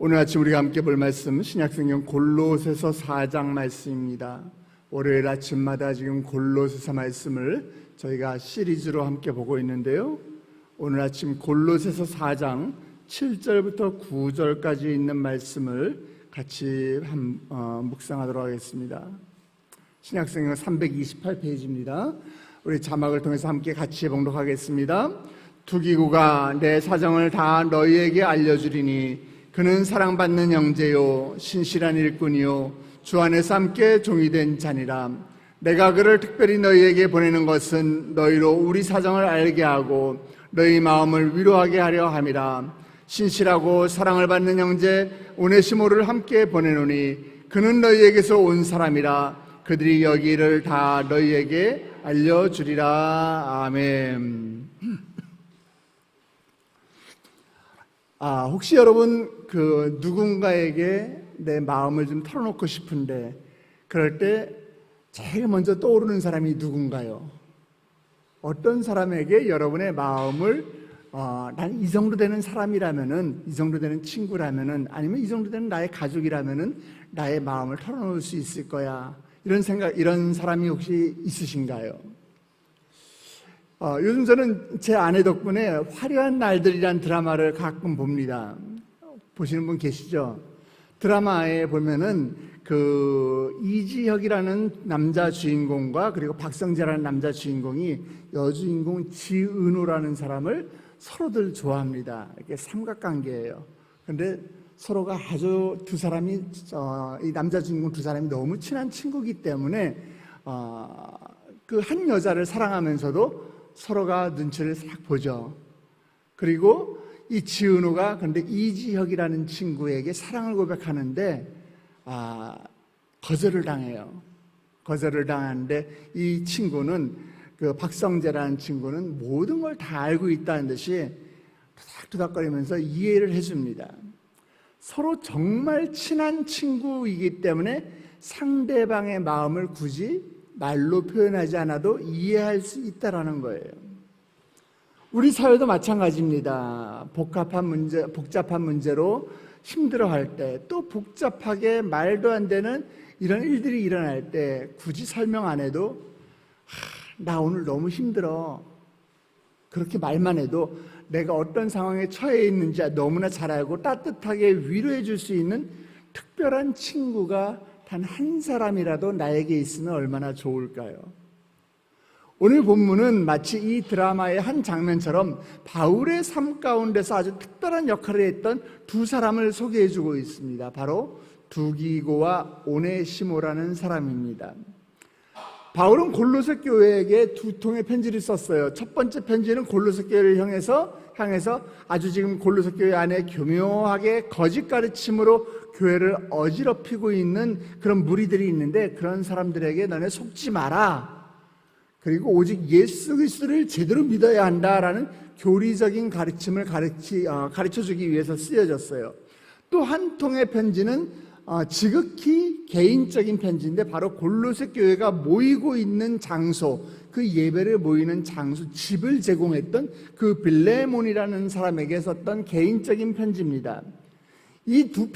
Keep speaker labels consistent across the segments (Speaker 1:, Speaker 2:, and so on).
Speaker 1: 오늘 아침 우리가 함께 볼 말씀은 신약성경 골로새서 4장 말씀입니다. 월요일 아침마다 지금 골로새서 말씀을 저희가 시리즈로 함께 보고 있는데요, 오늘 아침 골로새서 4장 7절부터 9절까지 있는 말씀을 같이 묵상하도록 하겠습니다. 신약성경 328페이지입니다. 우리 자막을 통해서 함께 같이 봉독하겠습니다. 두기고가 내 사정을 다 너희에게 알려주리니 그는 사랑받는 형제요 신실한 일꾼이요 주 안에서 함께 종이 된 자니라. 내가 그를 특별히 너희에게 보내는 것은 너희로 우리 사정을 알게 하고 너희 마음을 위로하게 하려 함이라. 신실하고 사랑을 받는 형제 오네시모를 함께 보내노니 그는 너희에게서 온 사람이라. 그들이 여기를 다 너희에게 알려주리라. 아멘. 혹시 여러분 누군가에게 내 마음을 좀 털어놓고 싶은데 그럴 때 제일 먼저 떠오르는 사람이 누군가요? 어떤 사람에게 여러분의 마음을 난 이 정도 되는 사람이라면은, 이 정도 되는 친구라면은, 아니면 이 정도 되는 나의 가족이라면은 나의 마음을 털어놓을 수 있을 거야, 이런 생각, 이런 사람이 혹시 있으신가요? 요즘 저는 제 아내 덕분에 화려한 날들이란 드라마를 가끔 봅니다. 보시는 분 계시죠? 드라마에 보면은 이지혁이라는 남자 주인공과 그리고 박성재라는 남자 주인공이 여주인공 지은호라는 사람을 서로들 좋아합니다. 이렇게 삼각관계예요. 근데 서로가 아주 두 사람이, 이 남자 주인공 두 사람이 너무 친한 친구이기 때문에 그 한 여자를 사랑하면서도 서로가 눈치를 싹 보죠. 그리고 이 지은호가 근데 이지혁이라는 친구에게 사랑을 고백하는데 거절을 당해요. 거절을 당하는데 이 친구는, 박성재라는 친구는 모든 걸 다 알고 있다는 듯이 투닥투닥거리면서 이해를 해줍니다. 서로 정말 친한 친구이기 때문에 상대방의 마음을 굳이 말로 표현하지 않아도 이해할 수 있다라는 거예요. 우리 사회도 마찬가지입니다. 복잡한 문제로 힘들어할 때, 또 복잡하게 말도 안 되는 이런 일들이 일어날 때 굳이 설명 안 해도 나 오늘 너무 힘들어, 그렇게 말만 해도 내가 어떤 상황에 처해 있는지 너무나 잘 알고 따뜻하게 위로해 줄 수 있는 특별한 친구가 단 한 사람이라도 나에게 있으면 얼마나 좋을까요? 오늘 본문은 마치 이 드라마의 한 장면처럼 바울의 삶 가운데서 아주 특별한 역할을 했던 두 사람을 소개해주고 있습니다. 바로 두기고와 오네시모라는 사람입니다. 바울은 골로새 교회에게 두 통의 편지를 썼어요. 첫 번째 편지는 골로새 교회를 향해서 아주 지금 골로새 교회 안에 교묘하게 거짓 가르침으로 교회를 어지럽히고 있는 그런 무리들이 있는데, 그런 사람들에게 너네 속지 마라, 그리고 오직 예수 그리스도를 제대로 믿어야 한다라는 교리적인 가르침을 가르쳐주기 위해서 쓰여졌어요. 또 한 통의 편지는 지극히 개인적인 편지인데 바로 골로새 교회가 모이고 있는 장소, 그 예배를 모이는 장소, 집을 제공했던 그 빌레몬이라는 사람에게 썼던 개인적인 편지입니다. 이 두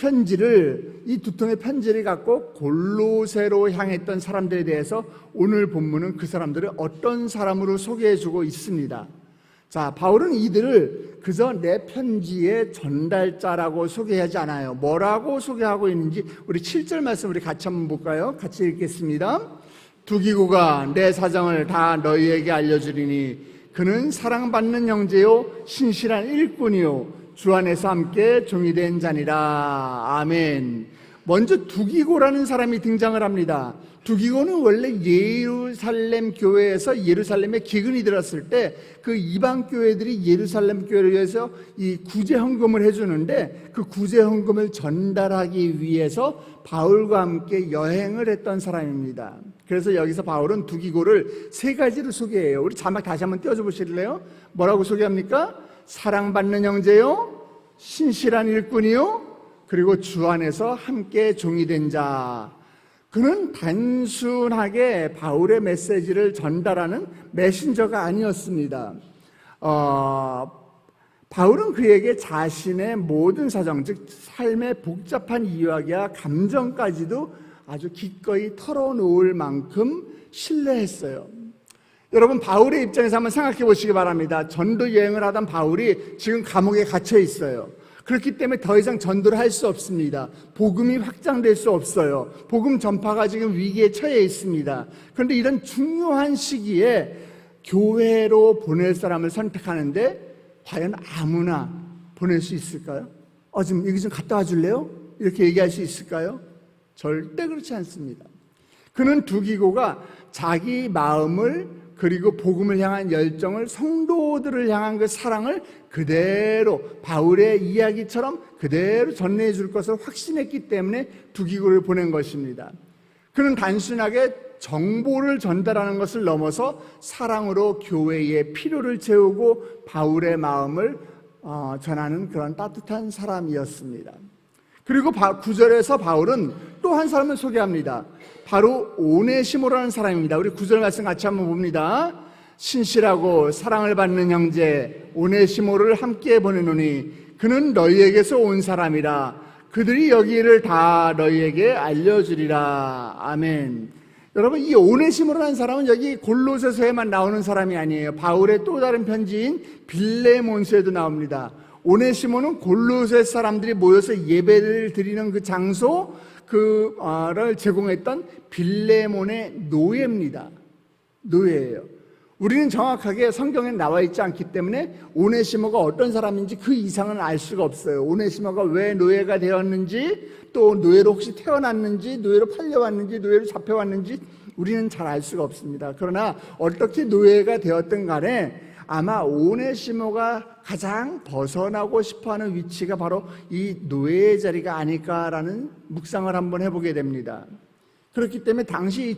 Speaker 1: 통의 편지를 갖고 골로새로 향했던 사람들에 대해서 오늘 본문은 그 사람들을 어떤 사람으로 소개해주고 있습니다. 자, 바울은 이들을 그저 내 편지의 전달자라고 소개하지 않아요. 뭐라고 소개하고 있는지 우리 7절 말씀 우리 같이 한번 볼까요? 같이 읽겠습니다. 두기고가 내 사정을 다 너희에게 알려주리니 그는 사랑받는 형제요 신실한 일꾼이요 주 안에서 함께 종이 된 자니라. 아멘. 먼저 두기고라는 사람이 등장을 합니다. 두기고는 원래 예루살렘 교회에서 예루살렘에 기근이 들었을 때 그 이방 교회들이 예루살렘 교회를 위해서 이 구제 헌금을 해주는데, 그 구제 헌금을 전달하기 위해서 바울과 함께 여행을 했던 사람입니다. 그래서 여기서 바울은 두기고를 세 가지로 소개해요. 우리 자막 다시 한번 띄워줘 보실래요? 뭐라고 소개합니까? 사랑받는 형제요, 신실한 일꾼이요, 그리고 주 안에서 함께 종이 된 자. 그는 단순하게 바울의 메시지를 전달하는 메신저가 아니었습니다. 바울은 그에게 자신의 모든 사정, 즉 삶의 복잡한 이야기와 감정까지도 아주 기꺼이 털어놓을 만큼 신뢰했어요. 여러분, 바울의 입장에서 한번 생각해 보시기 바랍니다. 전도 여행을 하던 바울이 지금 감옥에 갇혀 있어요. 그렇기 때문에 더 이상 전도를 할 수 없습니다. 복음이 확장될 수 없어요. 복음 전파가 지금 위기에 처해 있습니다. 그런데 이런 중요한 시기에 교회로 보낼 사람을 선택하는데 과연 아무나 보낼 수 있을까요? 지금 여기 좀 갔다 와 줄래요? 이렇게 얘기할 수 있을까요? 절대 그렇지 않습니다. 그는 두기고가 자기 마음을, 그리고 복음을 향한 열정을, 성도들을 향한 그 사랑을 그대로 바울의 이야기처럼 그대로 전해해 줄 것을 확신했기 때문에 두기고를 보낸 것입니다. 그는 단순하게 정보를 전달하는 것을 넘어서 사랑으로 교회의 필요를 채우고 바울의 마음을 전하는 그런 따뜻한 사람이었습니다. 그리고 9절에서 바울은 또 한 사람을 소개합니다. 바로 오네시모라는 사람입니다. 우리 9절 말씀 같이 한번 봅니다. 신실하고 사랑을 받는 형제 오네시모를 함께 보내노니 그는 너희에게서 온 사람이라. 그들이 여기를 다 너희에게 알려주리라. 아멘. 여러분, 이 오네시모라는 사람은 여기 골로새서에만 나오는 사람이 아니에요. 바울의 또 다른 편지인 빌레몬서에도 나옵니다. 오네시모는 골로새 사람들이 모여서 예배를 드리는 그 장소, 그를 제공했던 빌레몬의 노예입니다. 노예예요. 우리는 정확하게 성경에 나와 있지 않기 때문에 오네시모가 어떤 사람인지 그 이상은 알 수가 없어요. 오네시모가 왜 노예가 되었는지, 또 노예로 혹시 태어났는지, 노예로 팔려왔는지, 노예로 잡혀왔는지 우리는 잘 알 수가 없습니다. 그러나 어떻게 노예가 되었든 간에 아마 오네시모가 가장 벗어나고 싶어하는 위치가 바로 이 노예의 자리가 아닐까라는 묵상을 한번 해보게 됩니다. 그렇기 때문에 당시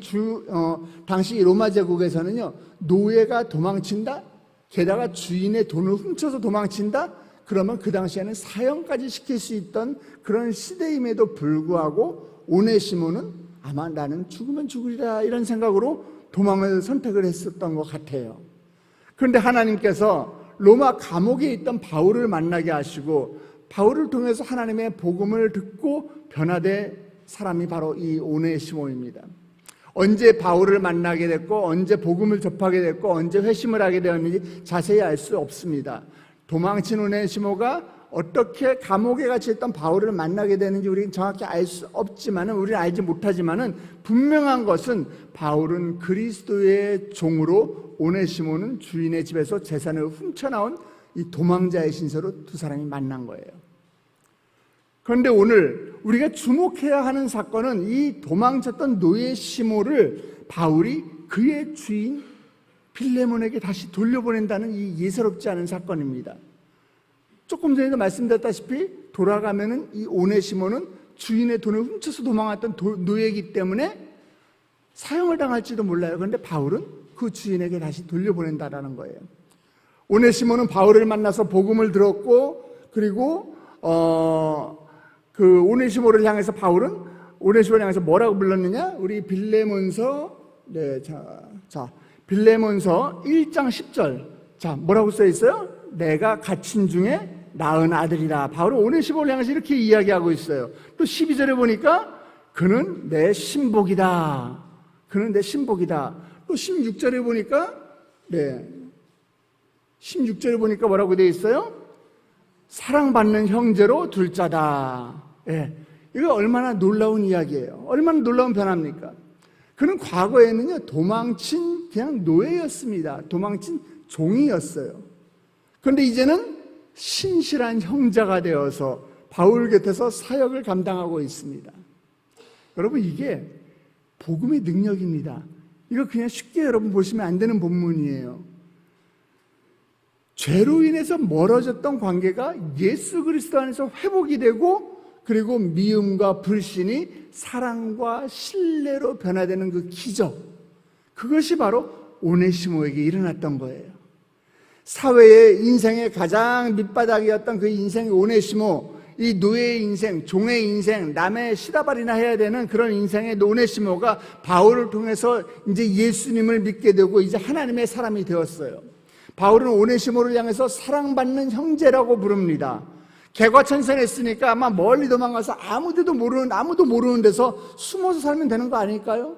Speaker 1: 로마 제국에서는요, 노예가 도망친다, 게다가 주인의 돈을 훔쳐서 도망친다, 그러면 그 당시에는 사형까지 시킬 수 있던 그런 시대임에도 불구하고 오네시모는 아마 나는 죽으면 죽으리라 이런 생각으로 도망을 선택을 했었던 것 같아요. 그런데 하나님께서 로마 감옥에 있던 바울을 만나게 하시고 바울을 통해서 하나님의 복음을 듣고 변화된 사람이 바로 이 오네시모입니다. 언제 바울을 만나게 됐고, 언제 복음을 접하게 됐고, 언제 회심을 하게 되었는지 자세히 알 수 없습니다. 도망친 오네시모가 어떻게 감옥에 갇혀있던 바울을 만나게 되는지 우리는 정확히 알 수 없지만은, 우리는 알지 못하지만은 분명한 것은 바울은 그리스도의 종으로, 오네시모는 주인의 집에서 재산을 훔쳐나온 이 도망자의 신세로 두 사람이 만난 거예요. 그런데 오늘 우리가 주목해야 하는 사건은 이 도망쳤던 노예시모를 바울이 그의 주인 빌레몬에게 다시 돌려보낸다는 이 예사롭지 않은 사건입니다. 조금 전에도 말씀드렸다시피 돌아가면은 이 오네시모는 주인의 돈을 훔쳐서 도망왔던 노예이기 때문에 사형을 당할지도 몰라요. 그런데 바울은 그 주인에게 다시 돌려보낸다라는 거예요. 오네시모는 바울을 만나서 복음을 들었고, 그리고 그 오네시모를 향해서 바울은 오네시모를 향해서 뭐라고 불렀느냐? 우리 빌레몬서 빌레몬서 1장 10절. 자, 뭐라고 써 있어요? 내가 갇힌 중에 낳은 아들이라. 바울은 오네시모를 향해서 이렇게 이야기하고 있어요. 또 12절에 보니까 그는 내 신복이다. 그는 내 신복이다. 또 16절에 보니까 16절에 보니까 뭐라고 되어 있어요? 사랑받는 형제로 둘 자다. 이거 얼마나 놀라운 이야기예요. 얼마나 놀라운 변화입니까? 그는 과거에는요, 도망친 그냥 노예였습니다. 도망친 종이었어요. 그런데 이제는 신실한 형제가 되어서 바울 곁에서 사역을 감당하고 있습니다. 여러분, 이게 복음의 능력입니다. 이거 그냥 쉽게 여러분 보시면 안 되는 본문이에요. 죄로 인해서 멀어졌던 관계가 예수 그리스도 안에서 회복이 되고, 그리고 미움과 불신이 사랑과 신뢰로 변화되는 그 기적, 그것이 바로 오네시모에게 일어났던 거예요. 사회의 인생의 가장 밑바닥이었던 그 인생의 오네시모, 이 노예의 인생, 종의 인생, 남의 시다발이나 해야 되는 그런 인생의 오네시모가 바울을 통해서 이제 예수님을 믿게 되고 이제 하나님의 사람이 되었어요. 바울은 오네시모를 향해서 사랑받는 형제라고 부릅니다. 개과천선했으니까 아마 멀리 도망가서 아무도 모르는 데서 숨어서 살면 되는 거 아닐까요?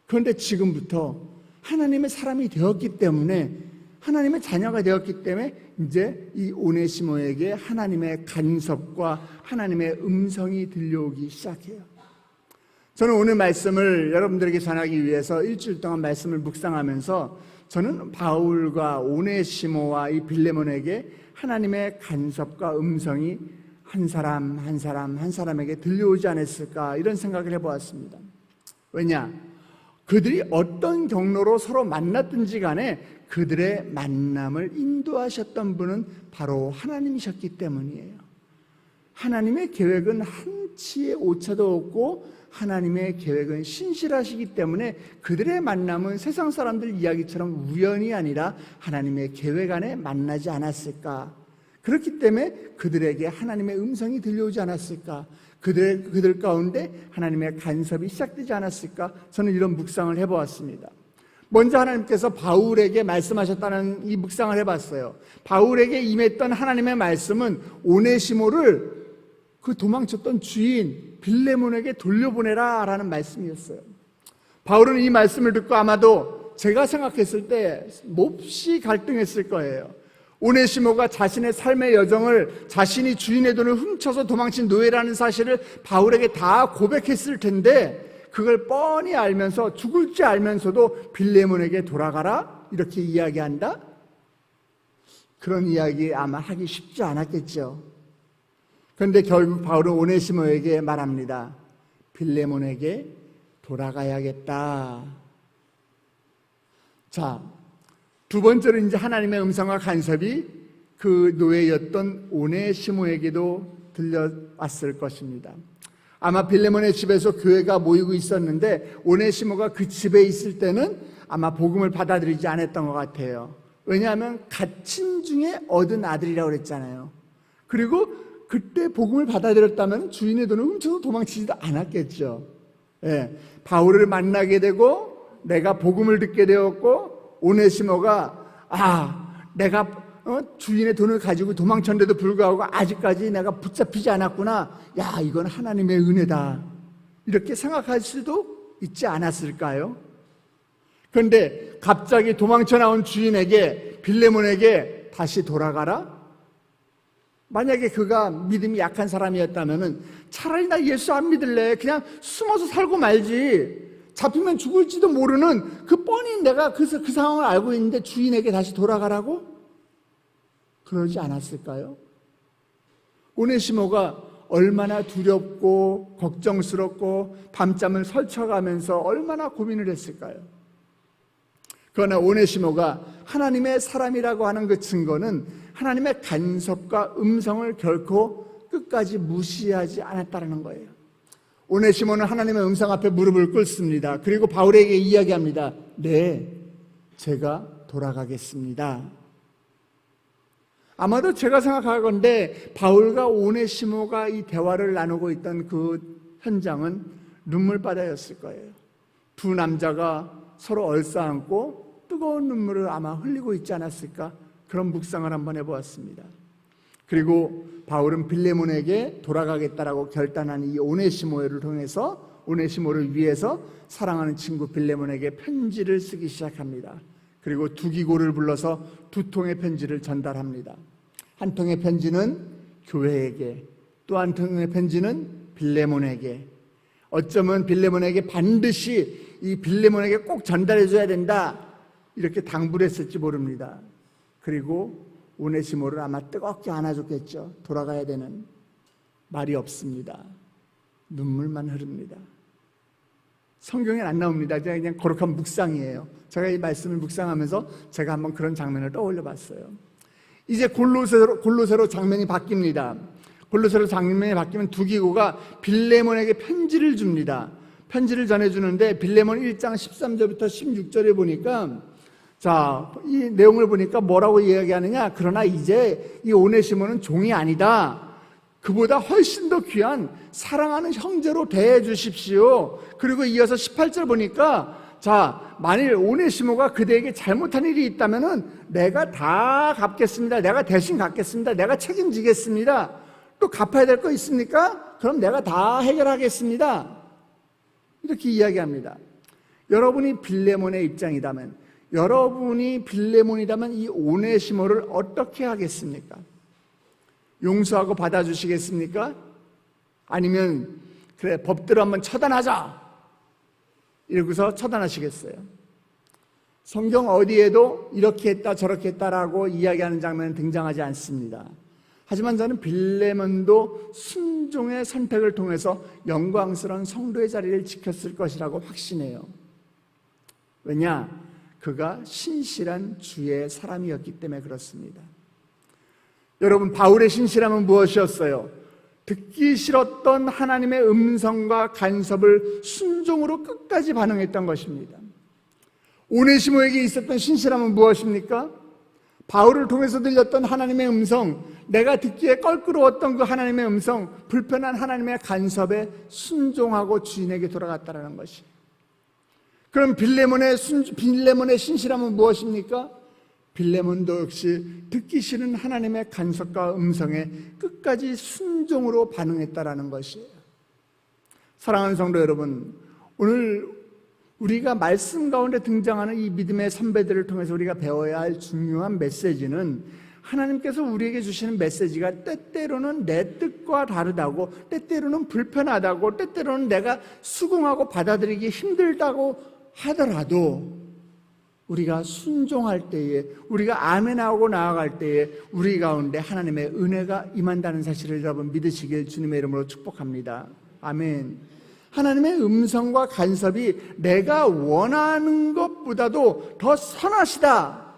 Speaker 1: 그런데 지금부터 하나님의 사람이 되었기 때문에, 하나님의 자녀가 되었기 때문에 이제 이 오네시모에게 하나님의 간섭과 하나님의 음성이 들려오기 시작해요. 저는 오늘 말씀을 여러분들에게 전하기 위해서 일주일 동안 말씀을 묵상하면서 저는 바울과 오네시모와 이 빌레몬에게 하나님의 간섭과 음성이 한 사람에게 들려오지 않았을까, 이런 생각을 해보았습니다. 왜냐? 그들이 어떤 경로로 서로 만났든지 간에 그들의 만남을 인도하셨던 분은 바로 하나님이셨기 때문이에요. 하나님의 계획은 한치의 오차도 없고 하나님의 계획은 신실하시기 때문에 그들의 만남은 세상 사람들 이야기처럼 우연이 아니라 하나님의 계획 안에 만나지 않았을까? 그렇기 때문에 그들에게 하나님의 음성이 들려오지 않았을까? 그들 가운데 하나님의 간섭이 시작되지 않았을까? 저는 이런 묵상을 해보았습니다. 먼저 하나님께서 바울에게 말씀하셨다는 이 묵상을 해봤어요. 바울에게 임했던 하나님의 말씀은 오네시모를 그 도망쳤던 주인 빌레몬에게 돌려보내라 라는 말씀이었어요. 바울은 이 말씀을 듣고 아마도 제가 생각했을 때 몹시 갈등했을 거예요. 오네시모가 자신의 삶의 여정을, 자신이 주인의 돈을 훔쳐서 도망친 노예라는 사실을 바울에게 다 고백했을 텐데, 그걸 뻔히 알면서, 죽을 줄 알면서도 빌레몬에게 돌아가라 이렇게 이야기한다? 그런 이야기 아마 하기 쉽지 않았겠죠. 그런데 결국 바울은 오네시모에게 말합니다. 빌레몬에게 돌아가야겠다. 자, 두 번째로 이제 하나님의 음성과 간섭이 그 노예였던 오네시모에게도 들려왔을 것입니다. 아마 빌레몬의 집에서 교회가 모이고 있었는데 오네시모가 그 집에 있을 때는 아마 복음을 받아들이지 않았던 것 같아요. 왜냐하면 갇힌 중에 얻은 아들이라고 그랬잖아요. 그리고 그때 복음을 받아들였다면 주인의 돈을 훔쳐서 도망치지도 않았겠죠. 예, 바울을 만나게 되고 내가 복음을 듣게 되었고, 오네시모가 내가 주인의 돈을 가지고 도망쳤는데도 불구하고 아직까지 내가 붙잡히지 않았구나, 야, 이건 하나님의 은혜다, 이렇게 생각할 수도 있지 않았을까요? 그런데 갑자기 도망쳐 나온 주인에게, 빌레몬에게 다시 돌아가라? 만약에 그가 믿음이 약한 사람이었다면 차라리 나 예수 안 믿을래, 그냥 숨어서 살고 말지, 잡히면 죽을지도 모르는 그 뻔히 내가 그 상황을 알고 있는데 주인에게 다시 돌아가라고? 그러지 않았을까요? 오네시모가 얼마나 두렵고 걱정스럽고 밤잠을 설쳐가면서 얼마나 고민을 했을까요? 그러나 오네시모가 하나님의 사람이라고 하는 그 증거는 하나님의 간섭과 음성을 결코 끝까지 무시하지 않았다는 거예요. 오네시모는 하나님의 음성 앞에 무릎을 꿇습니다. 그리고 바울에게 이야기합니다. 네, 제가 돌아가겠습니다. 아마도 제가 생각하건대 바울과 오네시모가 이 대화를 나누고 있던 그 현장은 눈물바다였을 거예요. 두 남자가 서로 얼싸안고 뜨거운 눈물을 아마 흘리고 있지 않았을까? 그런 묵상을 한번 해보았습니다. 그리고 바울은 빌레몬에게 돌아가겠다라고 결단한 이 오네시모를 통해서, 오네시모를 위해서 사랑하는 친구 빌레몬에게 편지를 쓰기 시작합니다. 그리고 두 기고를 불러서 두 통의 편지를 전달합니다. 한 통의 편지는 교회에게, 또 한 통의 편지는 빌레몬에게. 어쩌면 빌레몬에게 반드시 이 빌레몬에게 꼭 전달해줘야 된다, 이렇게 당부를 했을지 모릅니다. 그리고 오네시모를 아마 뜨겁게 안아줬겠죠. 돌아가야 되는. 말이 없습니다. 눈물만 흐릅니다. 성경엔 안 나옵니다. 그냥 거룩한 묵상이에요. 제가 이 말씀을 묵상하면서 제가 한번 그런 장면을 떠올려 봤어요. 이제 골로새로 장면이 바뀝니다. 골로새로 장면이 바뀌면 두 기고가 빌레몬에게 편지를 줍니다. 편지를 전해주는데 빌레몬 1장 13절부터 16절에 보니까, 자, 이 내용을 보니까 뭐라고 이야기하느냐? 그러나 이제 이 오네시모는 종이 아니다. 그보다 훨씬 더 귀한 사랑하는 형제로 대해 주십시오. 그리고 이어서 18절 보니까 자, 만일 오네시모가 그대에게 잘못한 일이 있다면은 내가 다 갚겠습니다. 내가 대신 갚겠습니다. 내가 책임지겠습니다. 또 갚아야 될 거 있습니까? 그럼 내가 다 해결하겠습니다. 이렇게 이야기합니다. 여러분이 빌레몬의 입장이라면, 여러분이 빌레몬이라면 이 오네시모를 어떻게 하겠습니까? 용서하고 받아주시겠습니까? 아니면 그래, 법대로 한번 처단하자 이러고서 처단하시겠어요? 성경 어디에도 이렇게 했다 저렇게 했다라고 이야기하는 장면은 등장하지 않습니다. 하지만 저는 빌레몬도 순종의 선택을 통해서 영광스러운 성도의 자리를 지켰을 것이라고 확신해요. 왜냐? 그가 신실한 주의 사람이었기 때문에 그렇습니다. 여러분, 바울의 신실함은 무엇이었어요? 듣기 싫었던 하나님의 음성과 간섭을 순종으로 끝까지 반응했던 것입니다. 오네시모에게 있었던 신실함은 무엇입니까? 바울을 통해서 들렸던 하나님의 음성, 내가 듣기에 껄끄러웠던 그 하나님의 음성, 불편한 하나님의 간섭에 순종하고 주인에게 돌아갔다는 것이. 그럼 빌레몬의 신실함은 무엇입니까? 빌레몬도 역시 듣기 싫은 하나님의 간섭과 음성에 끝까지 순종으로 반응했다라는 것이에요. 사랑하는 성도 여러분, 오늘 우리가 말씀 가운데 등장하는 이 믿음의 선배들을 통해서 우리가 배워야 할 중요한 메시지는, 하나님께서 우리에게 주시는 메시지가 때때로는 내 뜻과 다르다고, 때때로는 불편하다고, 때때로는 내가 수긍하고 받아들이기 힘들다고 하더라도 우리가 순종할 때에, 우리가 아멘하고 나아갈 때에 우리 가운데 하나님의 은혜가 임한다는 사실을 여러분 믿으시길 주님의 이름으로 축복합니다. 아멘. 하나님의 음성과 간섭이 내가 원하는 것보다도 더 선하시다,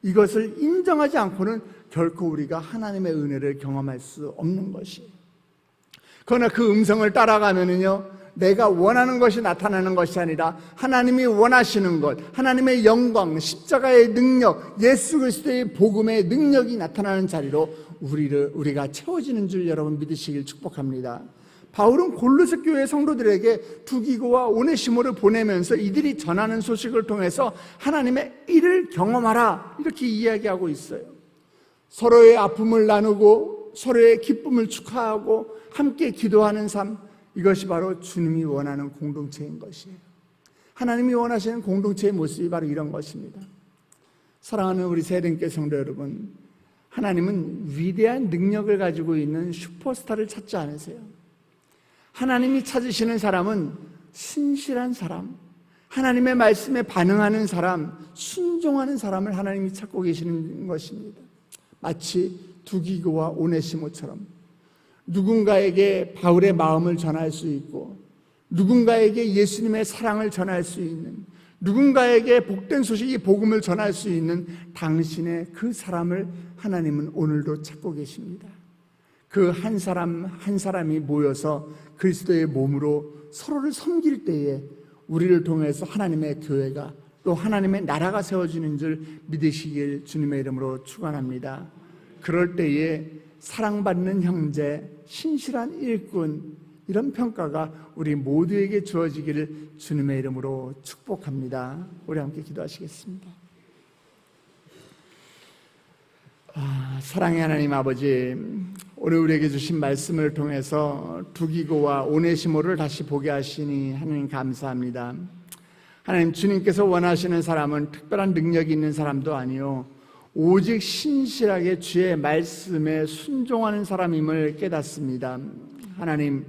Speaker 1: 이것을 인정하지 않고는 결코 우리가 하나님의 은혜를 경험할 수 없는 것이에요. 그러나 그 음성을 따라가면은요, 내가 원하는 것이 나타나는 것이 아니라 하나님이 원하시는 것, 하나님의 영광, 십자가의 능력, 예수 그리스도의 복음의 능력이 나타나는 자리로 우리가 채워지는 줄 여러분 믿으시길 축복합니다. 바울은 골로새 교회 성도들에게 두기고와 오네시모를 보내면서 이들이 전하는 소식을 통해서 하나님의 일을 경험하라, 이렇게 이야기하고 있어요. 서로의 아픔을 나누고 서로의 기쁨을 축하하고 함께 기도하는 삶, 이것이 바로 주님이 원하는 공동체인 것이에요. 하나님이 원하시는 공동체의 모습이 바로 이런 것입니다. 사랑하는 우리 세den교회 성도 여러분, 하나님은 위대한 능력을 가지고 있는 슈퍼스타를 찾지 않으세요. 하나님이 찾으시는 사람은 신실한 사람, 하나님의 말씀에 반응하는 사람, 순종하는 사람을 하나님이 찾고 계시는 것입니다. 마치 두기고와 오네시모처럼 누군가에게 바울의 마음을 전할 수 있고, 누군가에게 예수님의 사랑을 전할 수 있는, 누군가에게 복된 소식이 복음을 전할 수 있는 당신의 그 사람을 하나님은 오늘도 찾고 계십니다. 그 한 사람 한 사람이 모여서 그리스도의 몸으로 서로를 섬길 때에 우리를 통해서 하나님의 교회가, 또 하나님의 나라가 세워지는 줄 믿으시길 주님의 이름으로 축원합니다. 그럴 때에 사랑받는 형제, 신실한 일꾼, 이런 평가가 우리 모두에게 주어지기를 주님의 이름으로 축복합니다. 우리 함께 기도하시겠습니다. 사랑의 하나님 아버지, 오늘 우리에게 주신 말씀을 통해서 두기고와 오네시모를 다시 보게 하시니 하나님 감사합니다. 하나님, 주님께서 원하시는 사람은 특별한 능력이 있는 사람도 아니요, 오직 신실하게 주의 말씀에 순종하는 사람임을 깨닫습니다. 하나님,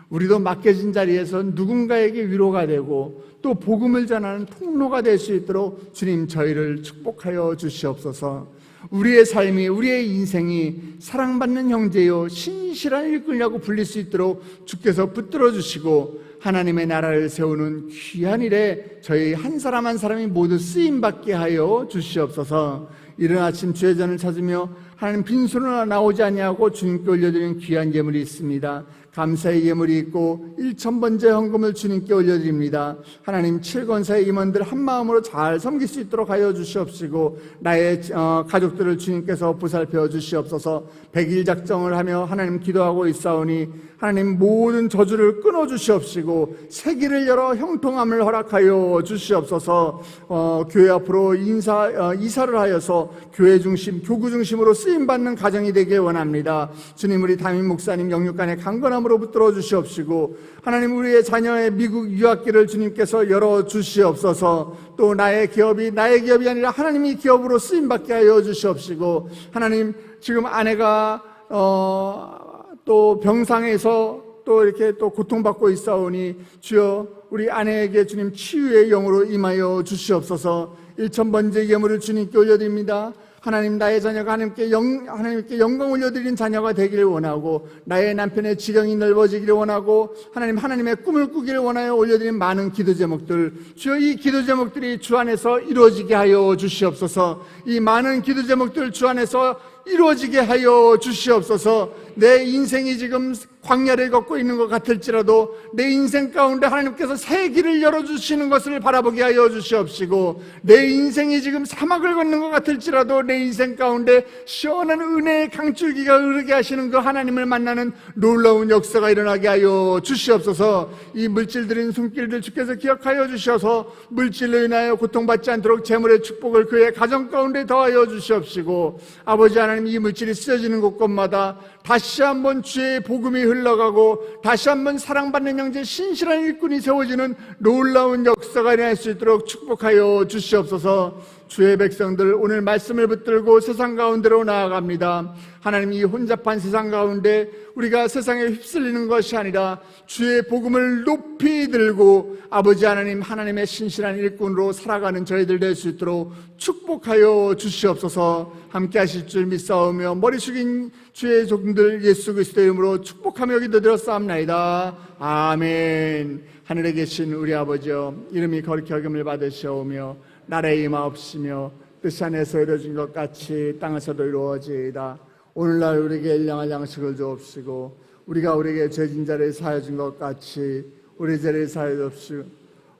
Speaker 1: 우리도 맡겨진 자리에서 누군가에게 위로가 되고 또 복음을 전하는 통로가 될 수 있도록 주님 저희를 축복하여 주시옵소서. 우리의 삶이, 우리의 인생이 사랑받는 형제요 신실한 일꾼이라고 불릴 수 있도록 주께서 붙들어 주시고 하나님의 나라를 세우는 귀한 일에 저희 한 사람 한 사람이 모두 쓰임받게 하여 주시옵소서. 이른 아침 주의 전을 찾으며 하나님 빈손으로 나오지 아니하고 주님께 올려드리는 귀한 예물이 있습니다. 감사의 예물이 있고 1000번째 헌금을 주님께 올려드립니다. 하나님 7권사의 임원들 한마음으로 잘 섬길 수 있도록 하여 주시옵시고 나의 가족들을 주님께서 보살펴 주시옵소서. 100일 작정을 하며 하나님 기도하고 있사오니 하나님 모든 저주를 끊어 주시옵시고 세기를 열어 형통함을 허락하여 주시옵소서. 교회 앞으로 이사를 하여서 교회 중심, 교구 중심으로 쓰임받는 가정이 되길 원합니다. 주님, 우리 담임 목사님 영육간의 강건함으로 붙들어 주시옵시고 하나님 우리의 자녀의 미국 유학길을 주님께서 열어 주시옵소서. 또 나의 기업이 아니라 하나님이 기업으로 쓰임받게 하여 주시옵시고 하나님 지금 아내가 또 병상에서 또 이렇게 또 고통받고 있사오니 주여 우리 아내에게 주님 치유의 영으로 임하여 주시옵소서. 1000번째 예물을 주님께 올려드립니다. 하나님 나의 자녀가 하나님께 영광 올려드린 자녀가 되기를 원하고 나의 남편의 지령이 넓어지기를 원하고 하나님의 꿈을 꾸기를 원하여 올려드린 많은 기도 제목들 주여 이 기도 제목들이 주 안에서 이루어지게 하여 주시옵소서. 이 많은 기도 제목들 주 안에서 이루어지게 하여 주시옵소서. 내 인생이 지금 광야를 걷고 있는 것 같을지라도 내 인생 가운데 하나님께서 새 길을 열어주시는 것을 바라보게 하여 주시옵시고 내 인생이 지금 사막을 걷는 것 같을지라도 내 인생 가운데 시원한 은혜의 강줄기가 흐르게 하시는 그 하나님을 만나는 놀라운 역사가 일어나게 하여 주시옵소서. 이 물질들인 손길들 주께서 기억하여 주셔서 물질로 인하여 고통받지 않도록 재물의 축복을 그의 가정 가운데 더하여 주시옵시고 아버지 하나님 이 물질이 쓰여지는 곳곳마다 다시 한번 주의 복음이 흘러가고 다시 한번 사랑받는 형제 신실한 일꾼이 세워지는 놀라운 역사가 일어날 수 있도록 축복하여 주시옵소서. 주의 백성들 오늘 말씀을 붙들고 세상 가운데로 나아갑니다. 하나님 이 혼잡한 세상 가운데 우리가 세상에 휩쓸리는 것이 아니라 주의 복음을 높이 들고 아버지 하나님 하나님의 신실한 일꾼으로 살아가는 저희들 될 수 있도록 축복하여 주시옵소서. 함께 하실 줄 믿사오며 머리 숙인 주의 종들 예수 그리스도의 이름으로 축복하며 기도드렸사옵나이다. 아멘. 하늘에 계신 우리 아버지여 이름이 거룩히 여김을 받으시오며 나라의 임하옵시며 뜻 안에서 이루어진 것 같이 땅에서도 이루어지이다. 오늘날 우리에게 일용할 양식을 주옵시고 우리가 우리에게 죄진 자를 사하여 준 것 같이 우리 죄를 사하여 주옵시고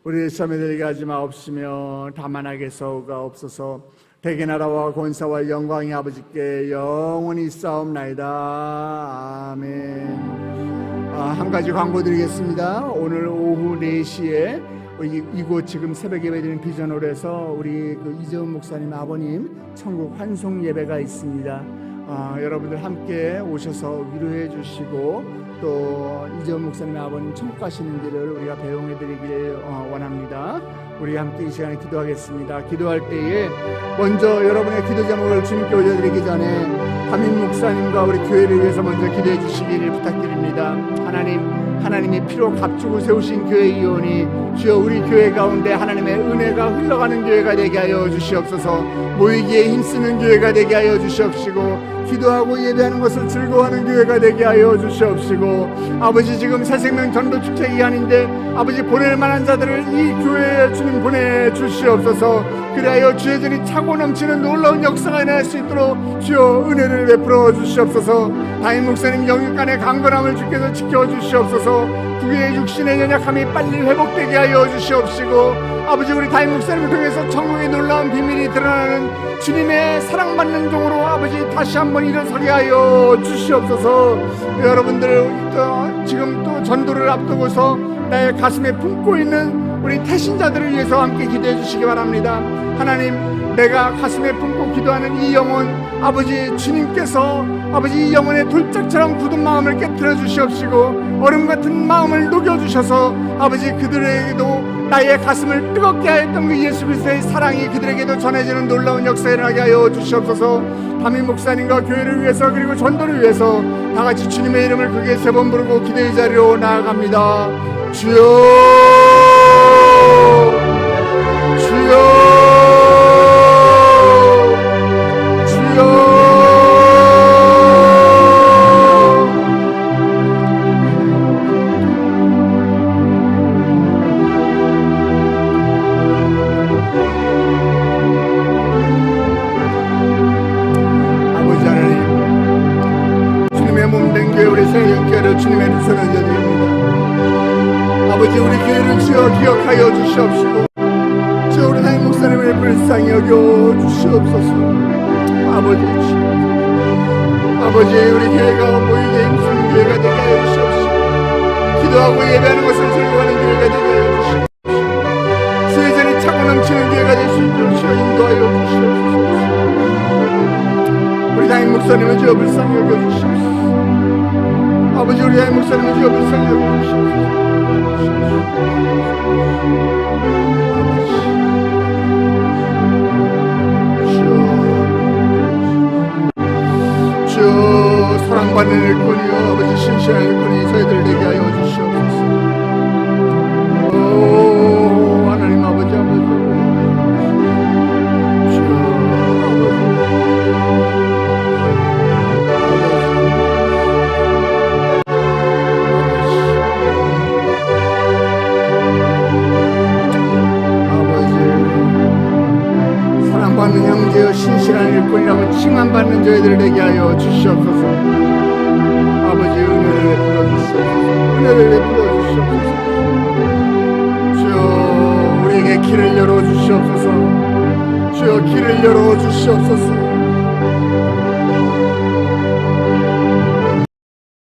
Speaker 1: 우리를 시험에 들게 하지 마옵시며 다만 악에 서오가옵소서. 대개 나라와 권세와 영광이 아버지께 영원히 있사옵나이다. 아멘. 한 가지 광고 드리겠습니다. 오늘 오후 4시에 이곳 지금 새벽 예배드리는 비전홀에서 우리 이재훈 목사님 아버님 천국 환송 예배가 있습니다. 여러분들 함께 오셔서 위로해 주시고 또 이재훈 목사님 아버님 천국 가시는 길을 우리가 배웅해 드리길 원합니다. 우리 함께 이 시간에 기도하겠습니다. 기도할 때에 먼저 여러분의 기도 제목을 주님께 올려드리기 전에 담임 목사님과 우리 교회를 위해서 먼저 기도해 주시기를 부탁드립니다. 하나님이 피로 값주고 세우신 교회이오니 주여 우리 교회 가운데 하나님의 은혜가 흘러가는 교회가 되게 하여 주시옵소서. 모이기에 힘쓰는 교회가 되게 하여 주시옵시고 기도하고 예배하는 것을 즐거워하는 교회가 되게 하여 주시옵시고 아버지 지금 새생명 전도 축제 기간인데 아버지 보낼 만한 자들을 이 교회에 주님 보내주시옵소서. 그리하여 주의 전이 차고 넘치는 놀라운 역사가 일어날 수 있도록 주여 은혜를 베풀어 주시옵소서. 담임 목사님 영육간의 강건함을 주께서 지켜주시옵소서. 그의 육신의 연약함이 빨리 회복되게 하여 주시옵시고 아버지 우리 담임 목사님을 통해서 천국의 놀라운 비밀이 드러나는 주님의 사랑받는 종으로 아버지 다시 한번 일어서게 하여 주시옵소서. 여러분들 지금 또 전도를 앞두고서 나의 가슴에 품고 있는 우리 태신자들을 위해서 함께 기도해 주시기 바랍니다. 하나님 내가 가슴에 품고 기도하는 이 영혼 아버지 주님께서 아버지 이 영혼의 돌짝처럼 굳은 마음을 깨트려 주시옵시고 얼음 같은 마음을 녹여주셔서 아버지 그들에게도 나의 가슴을 뜨겁게 하였던 그 예수 그리스도의 사랑이 그들에게도 전해지는 놀라운 역사 일어나게 하여 주시옵소서. 담임 목사님과 교회를 위해서 그리고 전도를 위해서 다같이 주님의 이름을 크게 3번 부르고 기도의 자리로 나아갑니다. 주여 주여 주님의 눈으로 아버지 우리 교회를 주여 기억하여 주시옵시고 주여 우리 담임 목사님을 불쌍히 여겨 주시옵소서. 아버지 우리 교회가 모이게 힘쓰는 교회가 되게 하여 주시옵시고 기도하고 예배하는 것을 즐거워하는 교회가 되게 하여 주시옵시고 세전이 차고 넘치는 교회가 될 수 있도록 주여 인도하여 주시옵소서. 우리 담임 목사님을 주여 불쌍히 여겨 주시옵소서. 아버지 우리 담임 목사님을 주여 불쌍히 여겨 주시옵소서. 주여 사랑받는 일꾼이요 아버지 신실한 일꾼이 저희들 되게 하여 주시옵소서. 오 하나님 아버지 사랑받는 형제여 신실한 일꾼이라고 칭함받는 저희들 되게 하여 주시옵소서. 아버지 은혜를 베풀어 주시옵소서. 은혜를 베풀어 주시옵소서. 주여 우리에게 길을 열어 주시옵소서. 주여 길을 열어 주시옵소서.